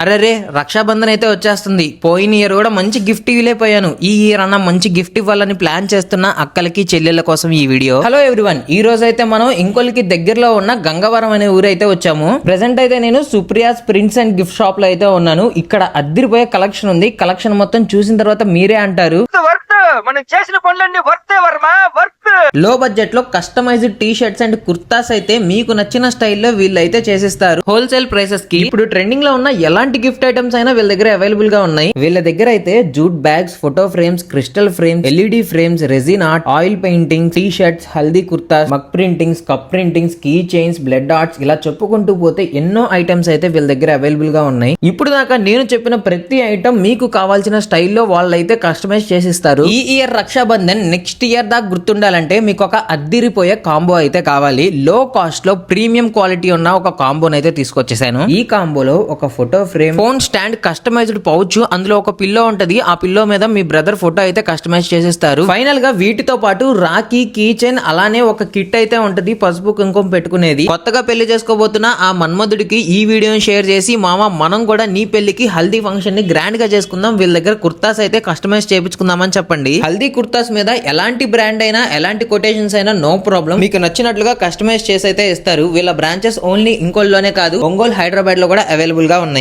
అరే రక్షాబంధన్ అయితే వచ్చేస్తుంది. పోయిన ఇయర్ కూడా మంచి గిఫ్ట్ ఇవ్వలేకపోయాను. ఈ ఇయర్ అన్న మంచి గిఫ్ట్ ఇవ్వాలని ప్లాన్ చేస్తున్న అక్కలకి చెల్లెళ్ళ కోసం ఈ వీడియో. హలో ఎవ్రీవన్, ఈ రోజు అయితే మనం ఇంకొల్కి దగ్గరలో ఉన్న గంగవరం అనే ఊరు అయితే వచ్చాము. ప్రెసెంట్ అయితే నేను Supriya's prints and gift shop లో అయితే ఉన్నాను. ఇక్కడ అద్దిరిపోయే కలెక్షన్ ఉంది. కలెక్షన్ మొత్తం చూసిన తర్వాత మీరే అంటారు మనం చేసిన పనులన్నీ వర్త్ వర్మ వర్త్. లో బడ్జెట్ లో customized T shirts and kurtas అయితే మీకు నచ్చిన స్టైల్లో వీళ్ళు అయితే చేసిస్తారు హోల్సేల్ ప్రైసెస్ కి. ఇప్పుడు ట్రెండింగ్ లో ఉన్న ఎలాంటి గిఫ్ట్ ఐటమ్స్ అయినా వీళ్ళ దగ్గర అవైలబుల్ గా ఉన్నాయి. వీళ్ళ దగ్గర అయితే jute bags, photo frames, crystal frames, LED frames, resin art, oil painting, T shirts, haldi kurtas, mug printings, cup printings, key chains, blood arts, ఇలా చెప్పుకుంటూ పోతే ఎన్నో ఐటమ్స్ అయితే వీళ్ళ దగ్గర అవైలబుల్ గా ఉన్నాయి. ఇప్పుడు దాకా నేను చెప్పిన ప్రతి ఐటమ్ మీకు కావాల్సిన స్టైల్లో వాళ్ళైతే కస్టమైజ్ చేసిస్తారు. ఈ ఇయర్ రక్షాబంధన్ నెక్స్ట్ ఇయర్ దాకా గుర్తుండాలంటే మీకు ఒక అద్దిరిపోయే కాంబో అయితే కావాలి. లో కాస్ట్ లో ప్రీమియం క్వాలిటీ ఉన్న ఒక కాంబోని అయితే తీసుకొచ్చేసాను. ఈ కాంబోలో ఒక photo frame, phone stand, customized pouch, అందులో ఒక పిల్లో ఉంటది. ఆ పిల్లో మీద మీ బ్రదర్ ఫోటో అయితే కస్టమైజ్ చేసిస్తారు. ఫైనల్ గా వీటితో పాటు రాఖీ, కీ చైన్, అలానే ఒక కిట్ అయితే ఉంటది పసుపు కుంకుమ పెట్టుకునేది. కొత్తగా పెళ్లి చేసుకోబోతున్న ఆ మన్మధుడికి ఈ వీడియోని షేర్ చేసి, మామ మనం కూడా నీ పెళ్లికి హల్దీ ఫంక్షన్ ని గ్రాండ్ గా చేసుకుందాం, వీళ్ళ దగ్గర కుర్తాస్ అయితే కస్టమైజ్ చేయించుకుందామని చెప్పండి. హల్దీ కుర్తాస్ మీద ఎలాంటి బ్రాండ్ అయినా, ఎలాంటి కొటేషన్స్ అయినా నో ప్రాబ్లం, మీకు నచ్చినట్లుగా కస్టమైజ్ చేసి అయితే ఇస్తారు. వీళ్ళ బ్రాంచెస్ ఓన్లీ ఇంకోల్లోనే కాదు, ఒంగోలు, హైదరాబాద్ లో కూడా అవైలబుల్ గా ఉన్నాయి.